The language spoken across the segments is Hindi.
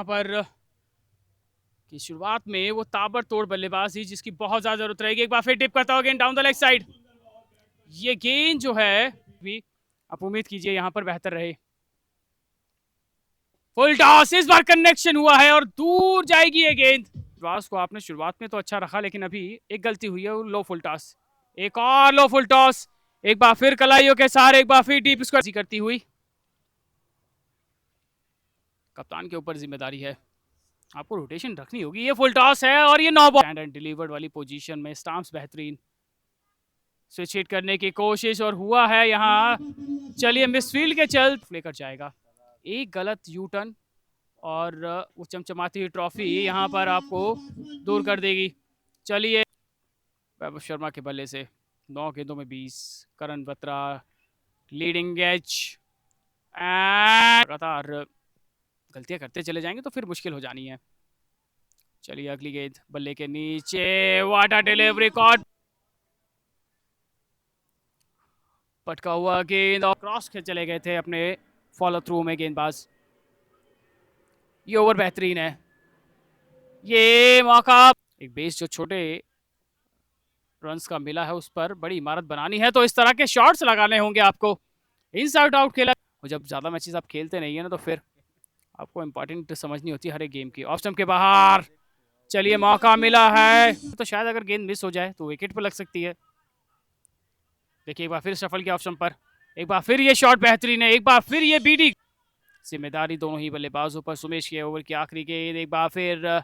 यहाँ पर कि शुरुआत में वो ताबड़तोड़ बल्लेबाज थी जिसकी बहुत ज्यादा जरूरत रहेगी। एक बार फिर टिप करता हुआ गेंद डाउन द लेग साइड। ये गेंद जो है भी आप उम्मीद कीजिए यहाँ पर बेहतर रहे। फुल टॉस, इस बार कनेक्शन हुआ है और दूर जाएगी ये गेंद। विश्वास को आपने शुरुआत में तो अच्छा रखा, लेकिन अभी एक गलती हुई है, लो फुल टॉस। एक और लो फुल टॉस, एक बार फिर कलाइयों के सहारे, एक बार फिर डीप स्क्वायर करती हुई। कप्तान के ऊपर जिम्मेदारी है, आपको रोटेशन रखनी होगी। ये फुल टॉस है और ये no ball. Stand and delivered वाली पोजीशन में स्टाम्प्स बेहतरीन स्विच हिट करने की कोशिश और हुआ है यहाँ। चलिए मिसफील्ड के चल लेकर जाएगा। एक गलत यू टर्न और वो चमचमाती हुई ट्रॉफी यहाँ पर आपको दूर कर देगी। चलिए वैभव शर्मा के बल्ले से 9 गेंदों में 20। करण बत्रा लीडिंग एज लगातार गलतियां करते चले जाएंगे तो फिर मुश्किल हो जानी है। चलिए अगली गेंद बल्ले के नीचे, वाटर डिलीवरी कॉट, पटका हुआ गेंद और क्रॉस के चले गए थे अपने फॉलो थ्रू में गेंदबाज। ये ओवर बेहतरीन है, ये मौका। एक बेस जो छोटे रन्स का मिला है उस पर बड़ी इमारत बनानी है तो इस तरह के शॉट्स लगाने होंगे आपको। इनसाइड आउट खेला, जब ज्यादा मैचेस आप खेलते नहीं है ना तो फिर आपको इंपॉर्टेंट समझनी होती है हर एक गेम की। ऑफ स्टंप के बाहर, चलिए मौका मिला है तो शायद अगर गेंद मिस हो जाए तो विकेट पर लग सकती है। देखिए एक बार फिर सफल किया ऑफ स्टंप पर, एक बार फिर ये शॉट बेहतरीन है, एक बार फिर ये बीडी। जिम्मेदारी दोनों ही बल्लेबाजों पर। सुमेश के ओवर की आखिरी गेंद, एक बार फिर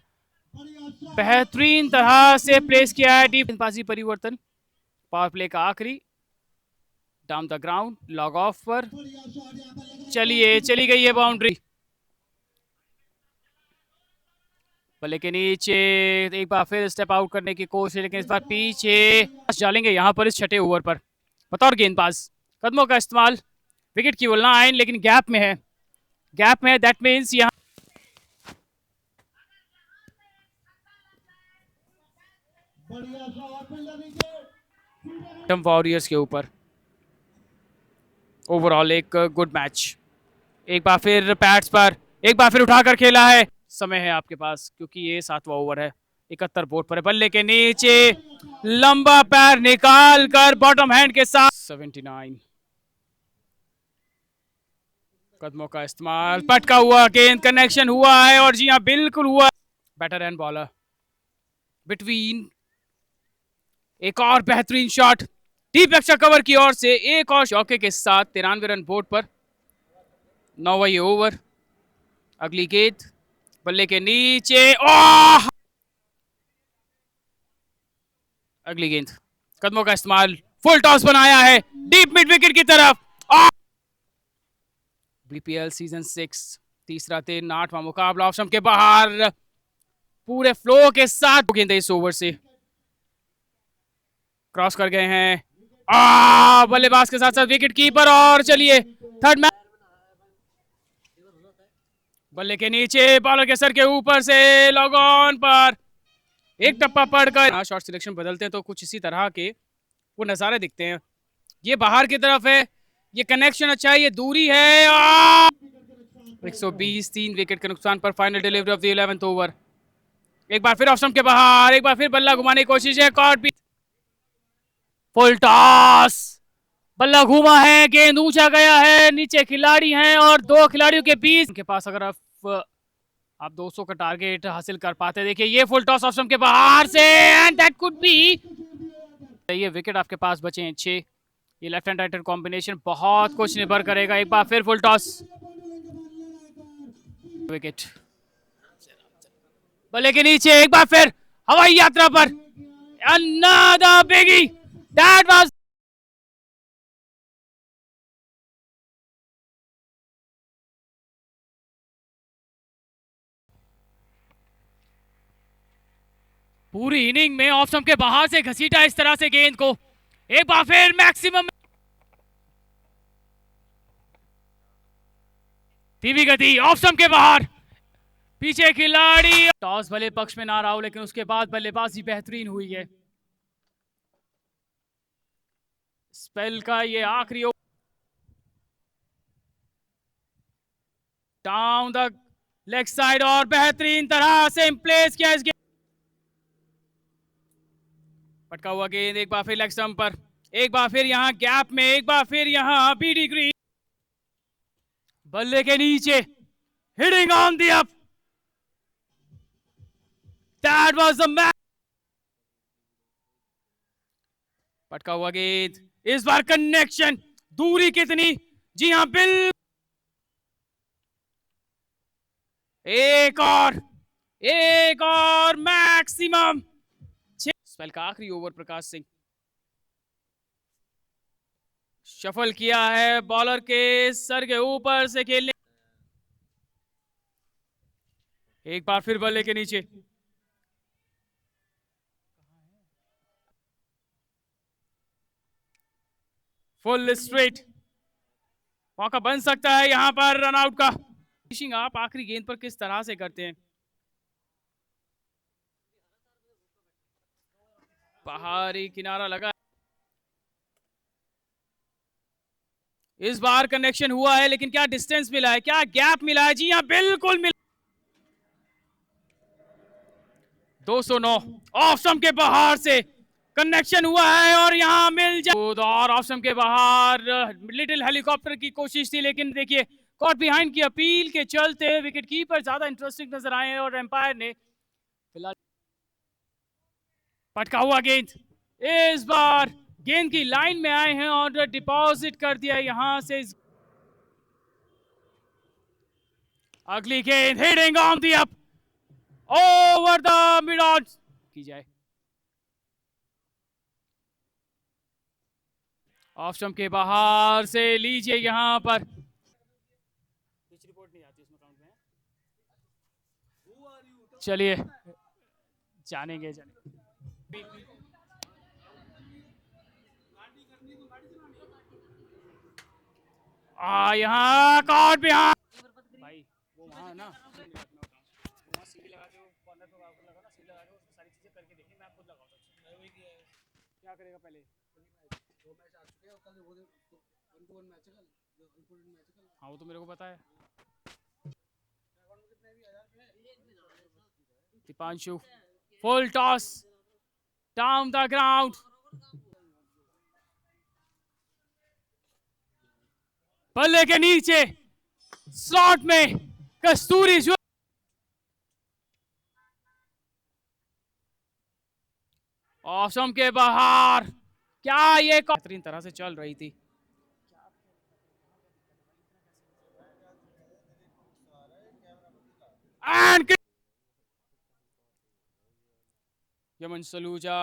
बेहतरीन तरह से प्लेस किया है। डीप गेंदबाजी परिवर्तन, पावर प्ले का आखिरी, down the ground, log of पर। चलिए चली गई है बाउंड्री। बल्ले के नीचे एक बार फिर स्टेप आउट करने की कोशिश, लेकिन इस बार पीछे डालेंगे यहाँ पर इस छठे ओवर पर। बतौर गेंदबाज कदमों का इस्तेमाल, विकेट की वो लाइन लेकिन गैप में है, गैप में है। दैट मीन्स यहाँ वॉरियर्स के ऊपर। ओवरऑल एक गुड मैच। एक बार फिर पैड्स पर, एक बार फिर उठाकर खेला है। समय है आपके पास क्योंकि ये 7वां ओवर है। 71 बोर्ड पर है, बल्ले के नीचे लंबा पैर निकाल कर बॉटम हैंड के साथ 79। कदमों का इस्तेमाल, पटका हुआ गेंद, कनेक्शन हुआ है और जी हाँ बिल्कुल हुआ। बैटर एंड बॉलर बिटवीन, एक और बेहतरीन शॉट डीप एक्स्ट्रा कवर की ओर से, एक और चौके के साथ 93 रन बोर्ड पर। 9वां ये ओवर। अगली गेंद बल्ले के नीचे, ओह अगली गेंद, कदमों का इस्तेमाल, फुल टॉस बनाया है डीप मिड विकेट की तरफ। बीपीएल सीजन 6 तीसरा 8वां मुकाबला। ऑप्शन के बाहर पूरे फ्लो के साथ गेंद इस ओवर से क्रॉस कर गए हैं। बल्लेबाज के साथ साथ विकेट कीपर और चलिए थर्ड मैच। बल्ले के नीचे, बॉलर के सर के ऊपर से लॉग ऑन पर एक टप्पा पड़कर शॉट सिलेक्शन बदलते हैं तो कुछ इसी तरह के वो नजारे दिखते हैं। ये बाहर की तरफ है, ये कनेक्शन अच्छा है, ये दूरी है। 120, 3 विकेट के नुकसान पर final delivery of the 11th over. एक बार फिर ऑप्शन के बाहर, एक बार फिर बल्ला घुमाने की कोशिश है, कॉट भी। फुल टॉस, बल्ला घूमा है, गेंद ऊंचा गया है, नीचे खिलाड़ी हैं और दो खिलाड़ियों के बीच के पास अगर आप 200 का टारगेट हासिल कर पाते। देखिए ये फुल टॉस ऑप्शन के बाहर से एंड दैट कुड बी। ये विकेट आपके पास बचे हैं 6। ये लेफ्ट एंड राइट कॉम्बिनेशन बहुत कुछ निर्भर करेगा। एक बार फिर फुल टॉस, विकेट बल्ले के नीचे, एक बार फिर हवाई यात्रा पर another biggie that was पूरी इनिंग में ऑफ स्टंप के बाहर से घसीटा इस तरह से गेंद को। एक बार फिर मैक्सिमम धीमी गति, ऑफ स्टंप के बाहर, पीछे खिलाड़ी। टॉस भले पक्ष में ना रहा हो लेकिन उसके बाद बल्लेबाजी बेहतरीन हुई है। स्पेल का ये आखिरी डाउन द लेग साइड और बेहतरीन तरह से प्लेस किया इस गेंद। पटका हुआ गेंद एक बार फिर लेग स्टंप पर, एक बार फिर यहां गैप में, एक बार फिर यहां बीडी ग्रीन बल्ले के नीचे, hitting on the up, that was the match. पटका हुआ गेंद, इस बार कनेक्शन, दूरी कितनी, जी हां बिल, एक और मैक्सिमम। स्पेल का आखिरी ओवर प्रकाश सिंह, शफल किया है बॉलर के सर के ऊपर से खेलने, एक बार फिर बल्ले के नीचे, फुल स्ट्रेट, मौका बन सकता है यहां पर रन आउट का। फिनिशिंग आप आखिरी गेंद पर किस तरह से करते हैं? बाहरी किनारा लगा, इस बार कनेक्शन हुआ है लेकिन क्या डिस्टेंस मिला है, क्या गैप मिला है? जी हां बिल्कुल मिला। 209 ऑफ स्टंप के बाहर से कनेक्शन हुआ है और यहां मिल जाए, और ऑफ स्टंप के बाहर लिटिल हेलीकॉप्टर की कोशिश थी लेकिन देखिए कॉट बिहाइंड की अपील के चलते विकेट कीपर ज्यादा इंटरेस्टिंग नजर आए और एम्पायर ने फिलहाल पटका हुआ गेंद, इस बार गेंद की लाइन में आए हैं और डिपॉजिट कर दिया यहां से। अगली गेंद hitting on the up, over the mid on की जाए, ऑफ स्टंप के बाहर से लीजिए यहां पर, पिच रिपोर्ट नहीं आती इसमें काउंट में, चलिए जानेंगे यहाँ कॉट बिहाइंड, भाई वो वहां ना वहां सीढ़ी लगा के कॉर्नर पे लगा ना, सीढ़ी लगा के सारी चीजें करके देखिए, मैं खुद लगाऊंगा, क्या करेगा पहले, दो मैच आ चुके हैं, कल वो 1-1 मैच है, कल इंपोर्टेंट मैच है कल। हाँ वो तो मेरे को पता है। Deepanshu full toss down the ground, बल्ले के नीचे स्लॉट में कस्तूरी जो ऑसम के बाहर, क्या ये बेहतरीन तरह से चल रही थी, एंड यमन सलूजा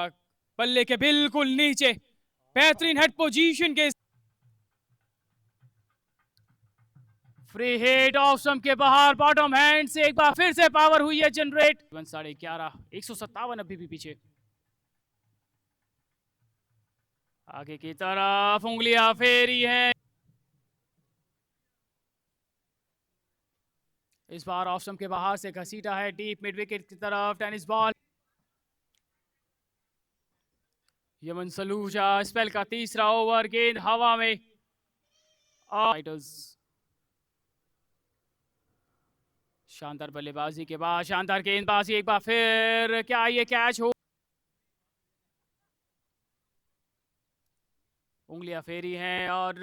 बल्ले के बिल्कुल नीचे, बेहतरीन हेड पोजीशन के, फ्री हिट ऑसम के बाहर बॉटम हैंड से एक बार फिर से पावर हुई है जनरेट, 11:30, 157 अभी भी पीछे, आगे की तरफ उंगलियां फेरी है, इस बार ऑसम के बाहर से घसीटा है डीप मिड विकेट की तरफ, tennis ball, Yemen Saluja spell का तीसरा ओवर, गेंद हवा में, शानदार बल्लेबाजी के बाद शानदार गेंदबाजी, एक बार फिर क्या ये कैच हो, उंगलियां फेरी हैं और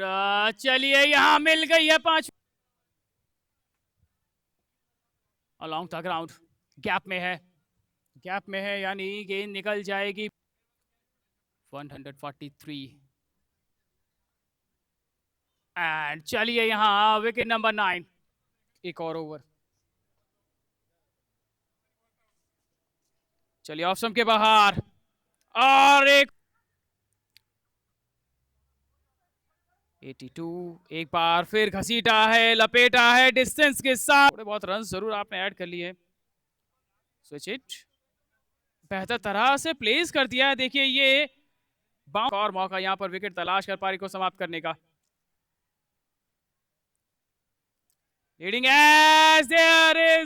चलिए यहां मिल गई है 5 अलोंग द ग्राउंड, गैप में है यानी गेंद निकल जाएगी, 143 एंड चलिए यहां विकेट नंबर 9, एक और ओवर, चलिए ऑप्शन के बाहर और एक 82, एक बार फिर घसीटा है, लपेटा है डिस्टेंस के साथ, थोड़े बहुत रन जरूर आपने ऐड कर लिए, स्विच इट बेहतर तरह से प्लेस कर दिया है, देखिए ये और मौका यहां पर विकेट तलाश कर पारी को समाप्त करने का, लीडिंग एज देयर इज